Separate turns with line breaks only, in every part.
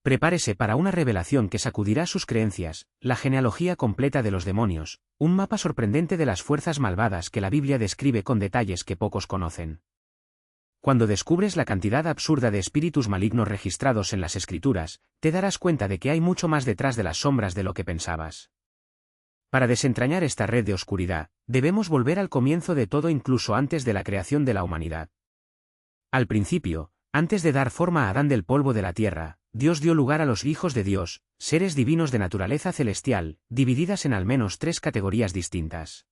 Prepárese para una revelación que sacudirá sus creencias, la genealogía completa de los demonios, un mapa sorprendente de las fuerzas malvadas que la Biblia describe con detalles que pocos conocen. Cuando descubres la cantidad absurda de espíritus malignos registrados en las Escrituras, te darás cuenta de que hay mucho más detrás de las sombras de lo que pensabas. Para desentrañar esta red de oscuridad, debemos volver al comienzo de todo, incluso antes de la creación de la humanidad. Al principio, antes de dar forma a Adán del polvo de la tierra, Dios dio lugar a los hijos de Dios, seres divinos de naturaleza celestial, divididas en al menos 3 categorías distintas.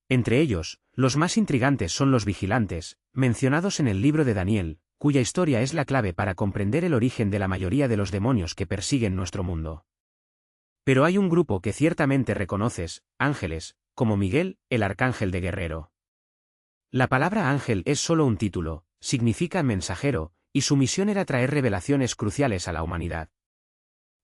Entre ellos, los más intrigantes son los vigilantes, mencionados en el libro de Daniel, cuya historia es la clave para comprender el origen de la mayoría de los demonios que persiguen nuestro mundo. Pero hay un grupo que ciertamente reconoces, ángeles, como Miguel, el arcángel de guerrero. La palabra ángel es solo un título, significa mensajero, y su misión era traer revelaciones cruciales a la humanidad.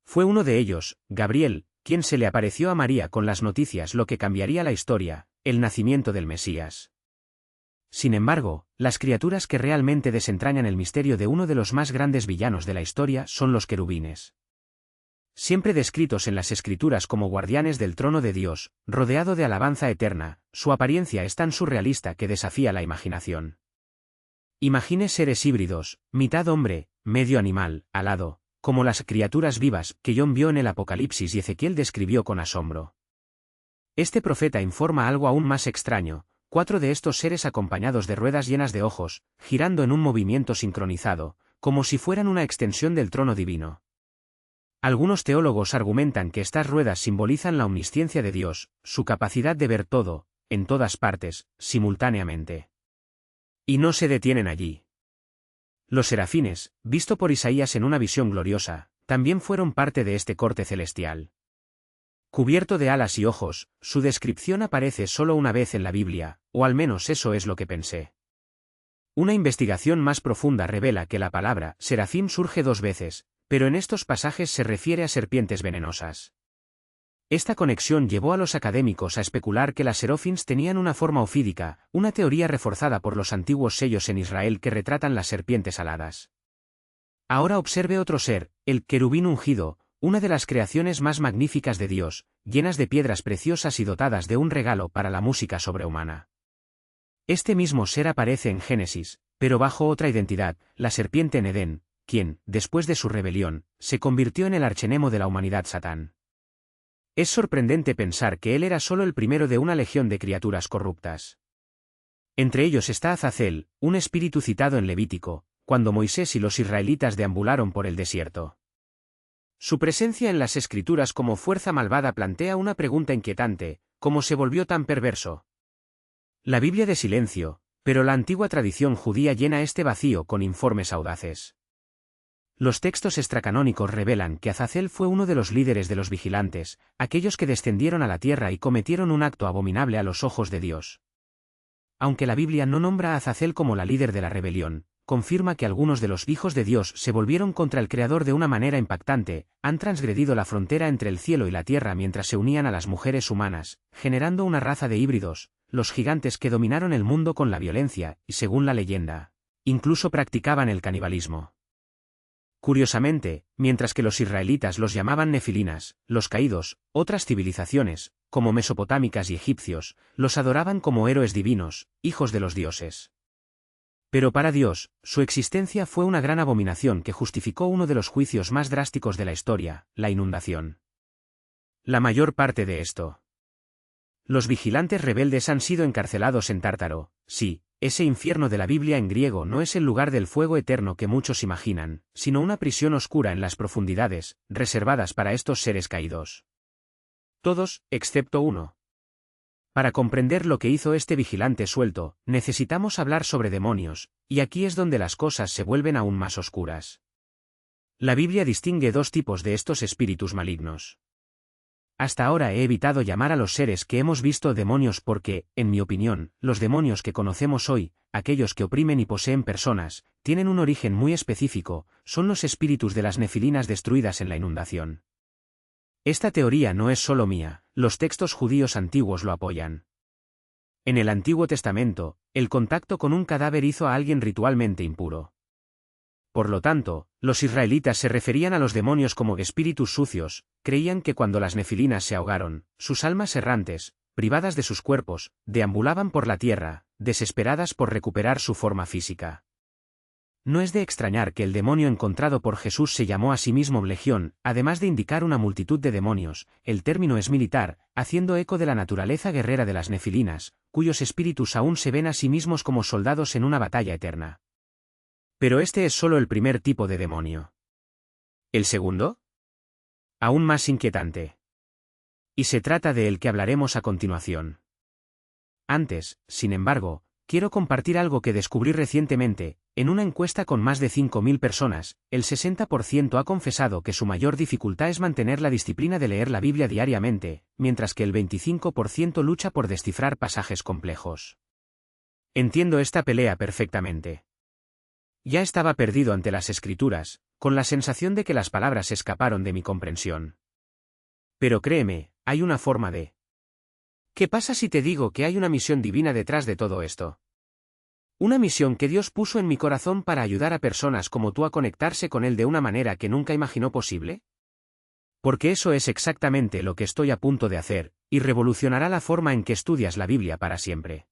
Fue uno de ellos, Gabriel, quien se le apareció a María con las noticias, lo que cambiaría la historia, el nacimiento del Mesías. Sin embargo, las criaturas que realmente desentrañan el misterio de uno de los más grandes villanos de la historia son los querubines. Siempre descritos en las Escrituras como guardianes del trono de Dios, rodeado de alabanza eterna, su apariencia es tan surrealista que desafía la imaginación. Imagine seres híbridos, mitad hombre, medio animal, alado, como las criaturas vivas que John vio en el Apocalipsis y Ezequiel describió con asombro. Este profeta informa algo aún más extraño: 4 de estos seres acompañados de ruedas llenas de ojos, girando en un movimiento sincronizado, como si fueran una extensión del trono divino. Algunos teólogos argumentan que estas ruedas simbolizan la omnisciencia de Dios, su capacidad de ver todo, en todas partes, simultáneamente. Y no se detienen allí. Los serafines, visto por Isaías en una visión gloriosa, también fueron parte de este corte celestial. Cubierto de alas y ojos, su descripción aparece solo una vez en la Biblia, o al menos eso es lo que pensé. Una investigación más profunda revela que la palabra serafín surge 2 veces, pero en estos pasajes se refiere a serpientes venenosas. Esta conexión llevó a los académicos a especular que las serafins tenían una forma ofídica, una teoría reforzada por los antiguos sellos en Israel que retratan las serpientes aladas. Ahora observe otro ser, el querubín ungido, una de las creaciones más magníficas de Dios, llenas de piedras preciosas y dotadas de un regalo para la música sobrehumana. Este mismo ser aparece en Génesis, pero bajo otra identidad, la serpiente en Edén, quien, después de su rebelión, se convirtió en el archenemo de la humanidad, Satán. Es sorprendente pensar que él era solo el primero de una legión de criaturas corruptas. Entre ellos está Azazel, un espíritu citado en Levítico, cuando Moisés y los israelitas deambularon por el desierto. Su presencia en las Escrituras como fuerza malvada plantea una pregunta inquietante: ¿cómo se volvió tan perverso? La Biblia de silencio, pero la antigua tradición judía llena este vacío con informes audaces. Los textos extracanónicos revelan que Azazel fue uno de los líderes de los vigilantes, aquellos que descendieron a la tierra y cometieron un acto abominable a los ojos de Dios. Aunque la Biblia no nombra a Azazel como la líder de la rebelión, confirma que algunos de los hijos de Dios se volvieron contra el Creador de una manera impactante, han transgredido la frontera entre el cielo y la tierra mientras se unían a las mujeres humanas, generando una raza de híbridos, los gigantes que dominaron el mundo con la violencia, y según la leyenda, incluso practicaban el canibalismo. Curiosamente, mientras que los israelitas los llamaban nefilinas, los caídos, otras civilizaciones, como mesopotámicas y egipcios, los adoraban como héroes divinos, hijos de los dioses. Pero para Dios, su existencia fue una gran abominación que justificó uno de los juicios más drásticos de la historia, la inundación. La mayor parte de esto. Los vigilantes rebeldes han sido encarcelados en Tártaro, sí. Ese infierno de la Biblia en griego no es el lugar del fuego eterno que muchos imaginan, sino una prisión oscura en las profundidades, reservadas para estos seres caídos. Todos, excepto uno. Para comprender lo que hizo este vigilante suelto, necesitamos hablar sobre demonios, y aquí es donde las cosas se vuelven aún más oscuras. La Biblia distingue 2 tipos de estos espíritus malignos. Hasta ahora he evitado llamar a los seres que hemos visto demonios porque, en mi opinión, los demonios que conocemos hoy, aquellos que oprimen y poseen personas, tienen un origen muy específico, son los espíritus de las nefilinas destruidas en la inundación. Esta teoría no es solo mía, los textos judíos antiguos lo apoyan. En el Antiguo Testamento, el contacto con un cadáver hizo a alguien ritualmente impuro. Por lo tanto, los israelitas se referían a los demonios como espíritus sucios, creían que cuando las nefilinas se ahogaron, sus almas errantes, privadas de sus cuerpos, deambulaban por la tierra, desesperadas por recuperar su forma física. No es de extrañar que el demonio encontrado por Jesús se llamó a sí mismo Legión, además de indicar una multitud de demonios, el término es militar, haciendo eco de la naturaleza guerrera de las nefilinas, cuyos espíritus aún se ven a sí mismos como soldados en una batalla eterna. Pero este es solo el primer tipo de demonio. ¿El segundo? Aún más inquietante. Y se trata de el que hablaremos a continuación. Antes, sin embargo, quiero compartir algo que descubrí recientemente. En una encuesta con más de 5.000 personas, el 60% ha confesado que su mayor dificultad es mantener la disciplina de leer la Biblia diariamente, mientras que el 25% lucha por descifrar pasajes complejos. Entiendo esta pelea perfectamente. Ya estaba perdido ante las Escrituras, con la sensación de que las palabras escaparon de mi comprensión. Pero créeme, hay una forma de... ¿Qué pasa si te digo que hay una misión divina detrás de todo esto? Una misión que Dios puso en mi corazón para ayudar a personas como tú a conectarse con Él de una manera que nunca imaginó posible. Porque eso es exactamente lo que estoy a punto de hacer, y revolucionará la forma en que estudias la Biblia para siempre.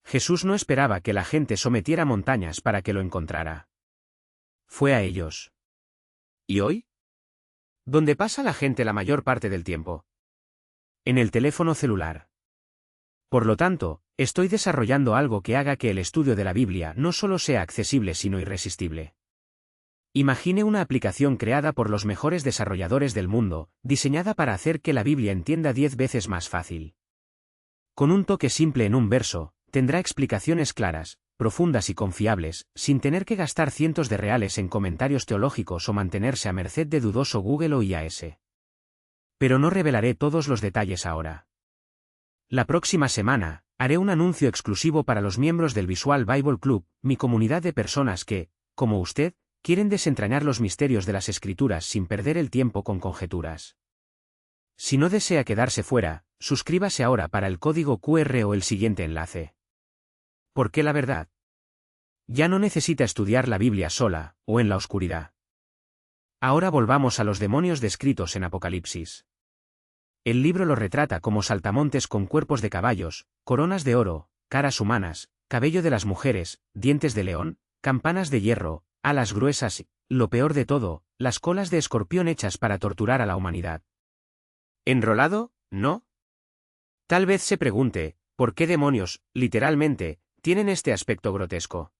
Jesús no esperaba que la gente sometiera montañas para que lo encontrara. Fue a ellos. ¿Y hoy? ¿Dónde pasa la gente la mayor parte del tiempo? En el teléfono celular. Por lo tanto, estoy desarrollando algo que haga que el estudio de la Biblia no solo sea accesible sino irresistible. Imagine una aplicación creada por los mejores desarrolladores del mundo, diseñada para hacer que la Biblia entienda 10 veces más fácil. Con un toque simple en un verso, tendrá explicaciones claras, profundas y confiables, sin tener que gastar cientos de reales en comentarios teológicos o mantenerse a merced de dudoso Google o IAS. Pero no revelaré todos los detalles ahora. La próxima semana, haré un anuncio exclusivo para los miembros del Visual Bible Club, mi comunidad de personas que, como usted, quieren desentrañar los misterios de las Escrituras sin perder el tiempo con conjeturas. Si no desea quedarse fuera, suscríbase ahora para el código QR o el siguiente enlace. ¿Por qué la verdad? Ya no necesita estudiar la Biblia sola, o en la oscuridad. Ahora volvamos a los demonios descritos en Apocalipsis. El libro los retrata como saltamontes con cuerpos de caballos, coronas de oro, caras humanas, cabello de las mujeres, dientes de león, campanas de hierro, alas gruesas y, lo peor de todo, las colas de escorpión hechas para torturar a la humanidad. ¿Enrolado? ¿No? Tal vez se pregunte, ¿por qué demonios, literalmente, tienen este aspecto grotesco?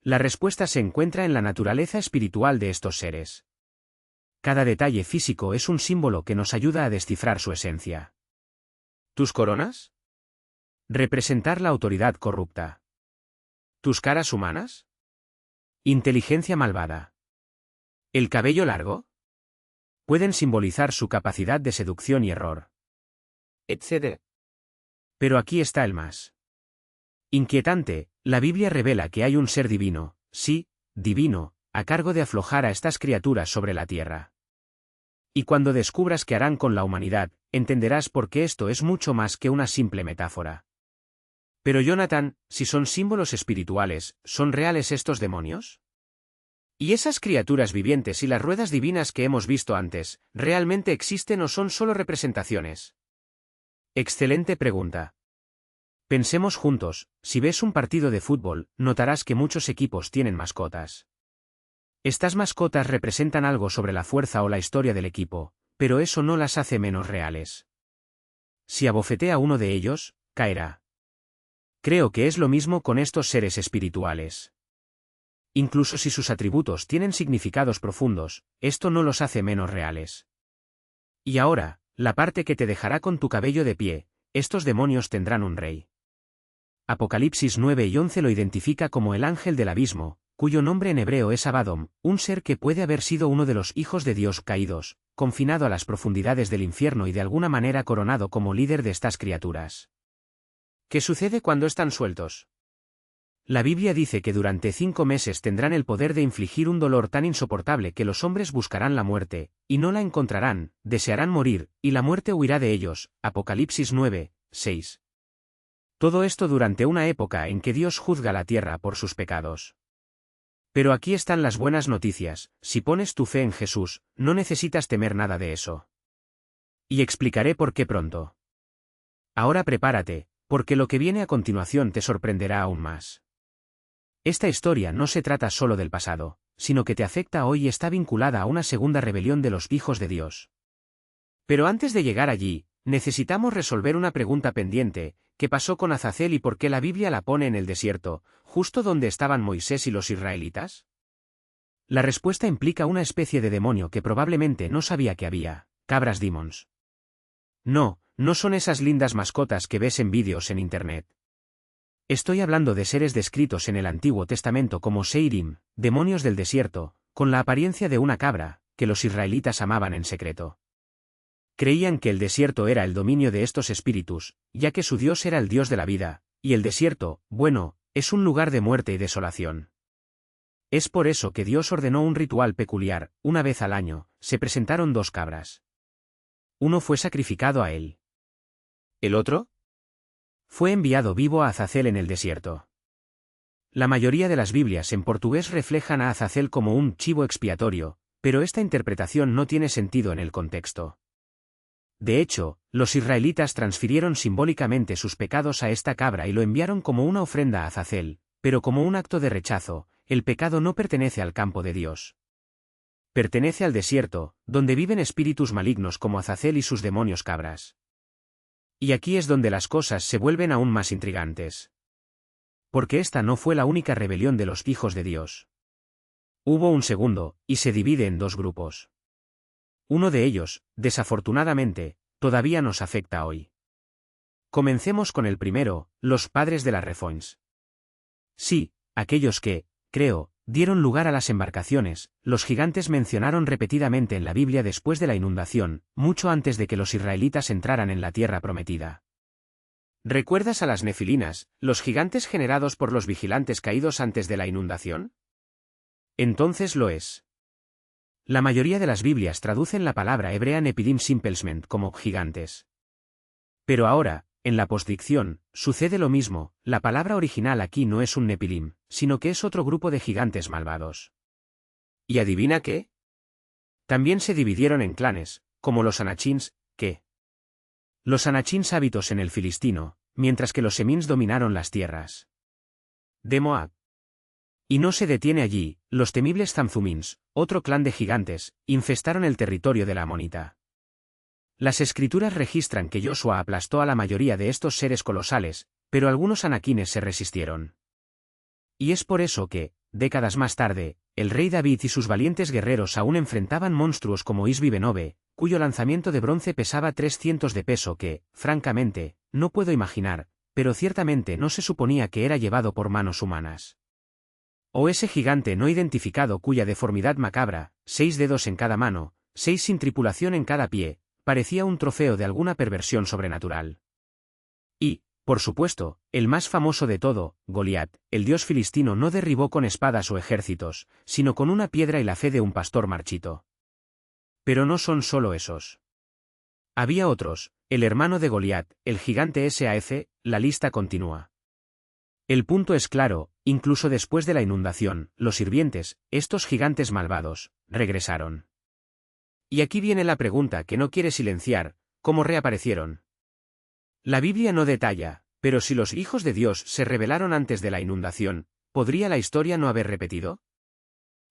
La respuesta se encuentra en la naturaleza espiritual de estos seres. Cada detalle físico es un símbolo que nos ayuda a descifrar su esencia. ¿Tus coronas? Representar la autoridad corrupta. ¿Tus caras humanas? Inteligencia malvada. ¿El cabello largo? Pueden simbolizar su capacidad de seducción y error. Etc. Pero aquí está el más inquietante, la Biblia revela que hay un ser divino, sí, divino, a cargo de aflojar a estas criaturas sobre la tierra. Y cuando descubras qué harán con la humanidad, entenderás por qué esto es mucho más que una simple metáfora. Pero Jonathan, si son símbolos espirituales, ¿son reales estos demonios? ¿Y esas criaturas vivientes y las ruedas divinas que hemos visto antes, realmente existen o son solo representaciones? Excelente pregunta. Pensemos juntos, si ves un partido de fútbol, notarás que muchos equipos tienen mascotas. Estas mascotas representan algo sobre la fuerza o la historia del equipo, pero eso no las hace menos reales. Si abofetea a uno de ellos, caerá. Creo que es lo mismo con estos seres espirituales. Incluso si sus atributos tienen significados profundos, esto no los hace menos reales. Y ahora, la parte que te dejará con tu cabello de pie, estos demonios tendrán un rey. Apocalipsis 9 y 11 lo identifica como el ángel del abismo, cuyo nombre en hebreo es Abaddon, un ser que puede haber sido uno de los hijos de Dios caídos, confinado a las profundidades del infierno y de alguna manera coronado como líder de estas criaturas. ¿Qué sucede cuando están sueltos? La Biblia dice que durante 5 meses tendrán el poder de infligir un dolor tan insoportable que los hombres buscarán la muerte, y no la encontrarán, desearán morir, y la muerte huirá de ellos. Apocalipsis 9, 6. Todo esto durante una época en que Dios juzga la tierra por sus pecados. Pero aquí están las buenas noticias: si pones tu fe en Jesús, no necesitas temer nada de eso. Y explicaré por qué pronto. Ahora prepárate, porque lo que viene a continuación te sorprenderá aún más. Esta historia no se trata solo del pasado, sino que te afecta hoy y está vinculada a una segunda rebelión de los hijos de Dios. Pero antes de llegar allí, necesitamos resolver una pregunta pendiente: ¿qué pasó con Azazel y por qué la Biblia la pone en el desierto, justo donde estaban Moisés y los israelitas? La respuesta implica una especie de demonio que probablemente no sabía que había: cabras demons. No, no son esas lindas mascotas que ves en vídeos en Internet. Estoy hablando de seres descritos en el Antiguo Testamento como Seirim, demonios del desierto, con la apariencia de una cabra, que los israelitas amaban en secreto. Creían que el desierto era el dominio de estos espíritus, ya que su Dios era el Dios de la vida, y el desierto, bueno, es un lugar de muerte y desolación. Es por eso que Dios ordenó un ritual peculiar: una vez al año, se presentaron 2 cabras. Uno fue sacrificado a él. ¿El otro? Fue enviado vivo a Azazel en el desierto. La mayoría de las Biblias en portugués reflejan a Azazel como un chivo expiatorio, pero esta interpretación no tiene sentido en el contexto. De hecho, los israelitas transfirieron simbólicamente sus pecados a esta cabra y lo enviaron como una ofrenda a Azazel, pero como un acto de rechazo: el pecado no pertenece al campo de Dios. Pertenece al desierto, donde viven espíritus malignos como Azazel y sus demonios cabras. Y aquí es donde las cosas se vuelven aún más intrigantes. Porque esta no fue la única rebelión de los hijos de Dios. Hubo un segundo, y se divide en 2 grupos. Uno de ellos, desafortunadamente, todavía nos afecta hoy. Comencemos con el primero: los padres de las Reforms. Sí, aquellos que, creo, dieron lugar a las embarcaciones. Los gigantes mencionaron repetidamente en la Biblia después de la inundación, mucho antes de que los israelitas entraran en la tierra prometida. ¿Recuerdas a las nefilinas, los gigantes generados por los vigilantes caídos antes de la inundación? Entonces lo es. La mayoría de las Biblias traducen la palabra hebrea nepilim simplesmente como gigantes. Pero ahora, en la postdicción, sucede lo mismo: la palabra original aquí no es un nepilim, sino que es otro grupo de gigantes malvados. ¿Y adivina qué? También se dividieron en clanes, como los anachins, que los anachins hábitos en el Filistino, mientras que los emins dominaron las tierras de Moab. Y no se detiene allí: los temibles zamzumins, otro clan de gigantes, infestaron el territorio de la amonita. Las escrituras registran que Josué aplastó a la mayoría de estos seres colosales, pero algunos anaquines se resistieron. Y es por eso que, décadas más tarde, el rey David y sus valientes guerreros aún enfrentaban monstruos como Isbi-Benob, cuyo lanzamiento de bronce pesaba 300 de peso que, francamente, no puedo imaginar, pero ciertamente no se suponía que era llevado por manos humanas. O ese gigante no identificado cuya deformidad macabra, 6 dedos en cada mano, 6 sin tripulación en cada pie, parecía un trofeo de alguna perversión sobrenatural. Y, por supuesto, el más famoso de todo, Goliat, el dios filistino, no derribó con espadas o ejércitos, sino con una piedra y la fe de un pastor marchito. Pero no son solo esos. Había otros: el hermano de Goliat, el gigante Saf. La lista continúa. El punto es claro: incluso después de la inundación, los sirvientes, estos gigantes malvados, regresaron. Y aquí viene la pregunta que no quiere silenciar: ¿cómo reaparecieron? La Biblia no detalla, pero si los hijos de Dios se rebelaron antes de la inundación, ¿podría la historia no haber repetido?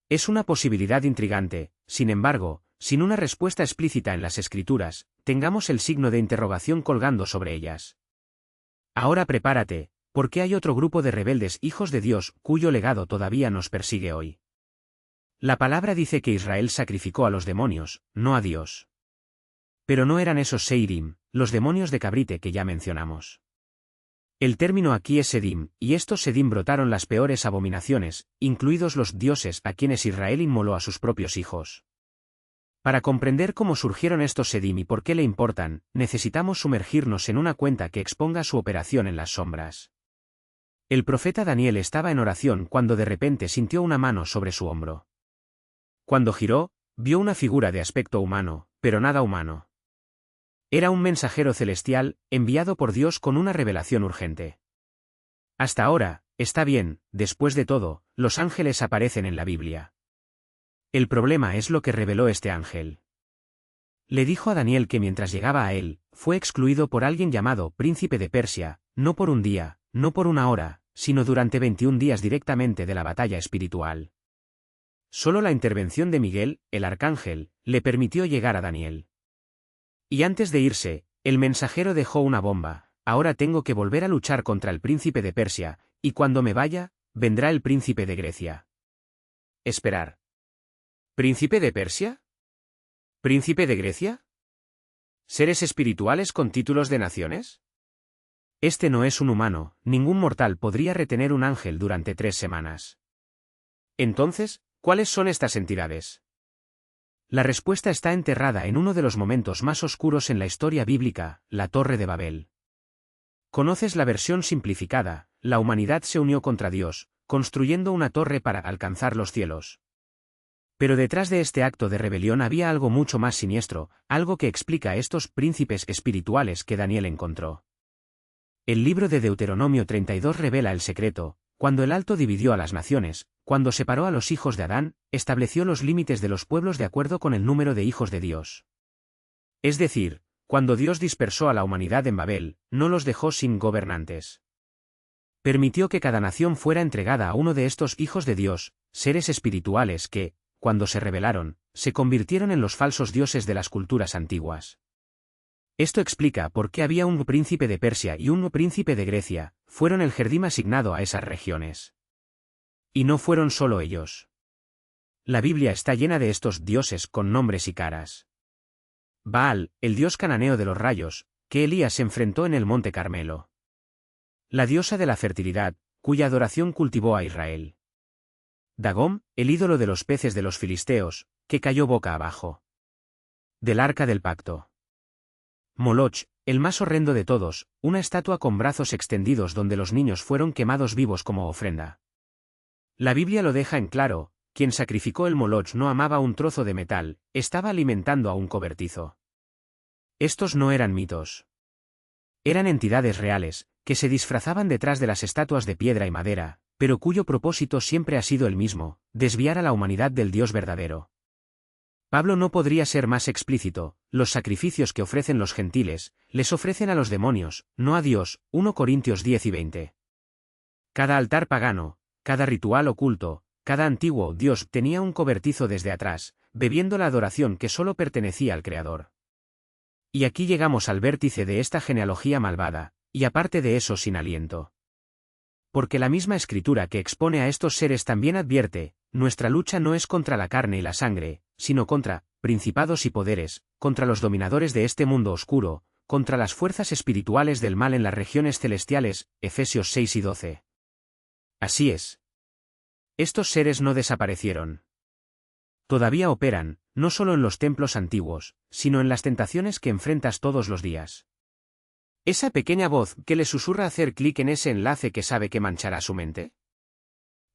Es una posibilidad intrigante. Sin embargo, sin una respuesta explícita en las Escrituras, tengamos el signo de interrogación colgando sobre ellas. Ahora prepárate, porque hay otro grupo de rebeldes hijos de Dios cuyo legado todavía nos persigue hoy. La palabra dice que Israel sacrificó a los demonios, no a Dios. Pero no eran esos Seirim, los demonios de cabrite que ya mencionamos. El término aquí es Sedim, y estos Sedim brotaron las peores abominaciones, incluidos los dioses a quienes Israel inmoló a sus propios hijos. Para comprender cómo surgieron estos Sedim y por qué le importan, necesitamos sumergirnos en una cuenta que exponga su operación en las sombras. El profeta Daniel estaba en oración cuando de repente sintió una mano sobre su hombro. Cuando giró, vio una figura de aspecto humano, pero nada humano. Era un mensajero celestial, enviado por Dios con una revelación urgente. Hasta ahora, Está bien, después de todo, los ángeles aparecen en la Biblia. El problema es lo que reveló este ángel. Le dijo a Daniel que mientras llegaba a él, fue excluido por alguien llamado Príncipe de Persia, no por un día, no por una hora, sino durante 21 días directamente de la batalla espiritual. Solo la intervención de Miguel, el arcángel, le permitió llegar a Daniel. Y antes de irse, el mensajero dejó una bomba: ahora tengo que volver a luchar contra el príncipe de Persia, y cuando me vaya, vendrá el príncipe de Grecia. Esperar. ¿Príncipe de Persia? ¿Príncipe de Grecia? ¿Seres espirituales con títulos de naciones? Este no es un humano, ningún mortal podría retener un ángel durante 3 semanas. Entonces, ¿cuáles son estas entidades? La respuesta está enterrada en uno de los momentos más oscuros en la historia bíblica, la Torre de Babel. Conoces la versión simplificada: la humanidad se unió contra Dios, construyendo una torre para alcanzar los cielos. Pero detrás de este acto de rebelión había algo mucho más siniestro, algo que explica a estos príncipes espirituales que Daniel encontró. El libro de Deuteronomio 32 revela el secreto: cuando el Alto dividió a las naciones, cuando separó a los hijos de Adán, estableció los límites de los pueblos de acuerdo con el número de hijos de Dios. Es decir, cuando Dios dispersó a la humanidad en Babel, no los dejó sin gobernantes. Permitió que cada nación fuera entregada a uno de estos hijos de Dios, seres espirituales que, cuando se rebelaron, se convirtieron en los falsos dioses de las culturas antiguas. Esto explica por qué había un príncipe de Persia y un príncipe de Grecia, fueron el jardín asignado a esas regiones. Y no fueron solo ellos. La Biblia está llena de estos dioses con nombres y caras. Baal, el dios cananeo de los rayos, que Elías enfrentó en el monte Carmelo. La diosa de la fertilidad, cuya adoración cultivó a Israel. Dagón, el ídolo de los peces de los filisteos, que cayó boca abajo. Del arca del pacto. Moloch, el más horrendo de todos, una estatua con brazos extendidos donde los niños fueron quemados vivos como ofrenda. La Biblia lo deja en claro: quien sacrificó el Moloch no amaba un trozo de metal, estaba alimentando a un cobertizo. Estos no eran mitos. Eran entidades reales, que se disfrazaban detrás de las estatuas de piedra y madera, pero cuyo propósito siempre ha sido el mismo: desviar a la humanidad del Dios verdadero. Pablo no podría ser más explícito: los sacrificios que ofrecen los gentiles, les ofrecen a los demonios, no a Dios. 1 Corintios 10 y 20. Cada altar pagano, cada ritual oculto, cada antiguo dios tenía un cobertizo desde atrás, bebiendo la adoración que solo pertenecía al Creador. Y aquí llegamos al vértice de esta genealogía malvada, y aparte de eso sin aliento. Porque la misma Escritura que expone a estos seres también advierte: nuestra lucha no es contra la carne y la sangre, sino contra principados y poderes, contra los dominadores de este mundo oscuro, contra las fuerzas espirituales del mal en las regiones celestiales. Efesios 6 y 12. Así es. Estos seres no desaparecieron. Todavía operan, no solo en los templos antiguos, sino en las tentaciones que enfrentas todos los días. Esa pequeña voz que le susurra hacer clic en ese enlace que sabe que manchará su mente.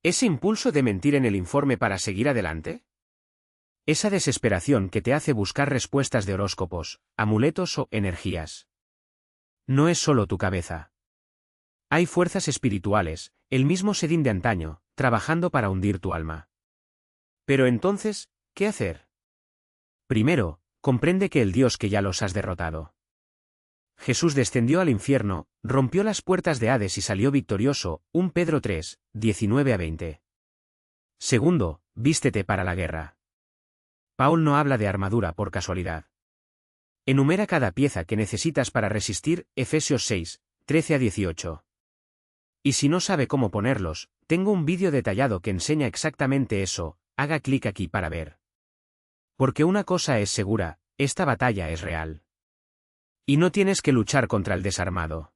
Ese impulso de mentir en el informe para seguir adelante. Esa desesperación que te hace buscar respuestas de horóscopos, amuletos o energías. No es solo tu cabeza. Hay fuerzas espirituales, el mismo Sedín de antaño, trabajando para hundir tu alma. Pero entonces, ¿qué hacer? Primero, comprende que el Dios que ya los has derrotado. Jesús descendió al infierno, rompió las puertas de Hades y salió victorioso. 1 Pedro 3, 19 a 20. Segundo, vístete para la guerra. Paul no habla de armadura por casualidad. Enumera cada pieza que necesitas para resistir. Efesios 6, 13 a 18. Y si no sabe cómo ponerlos, tengo un vídeo detallado que enseña exactamente eso. Haga clic aquí para ver. Porque una cosa es segura: esta batalla es real. Y no tienes que luchar contra el desarmado.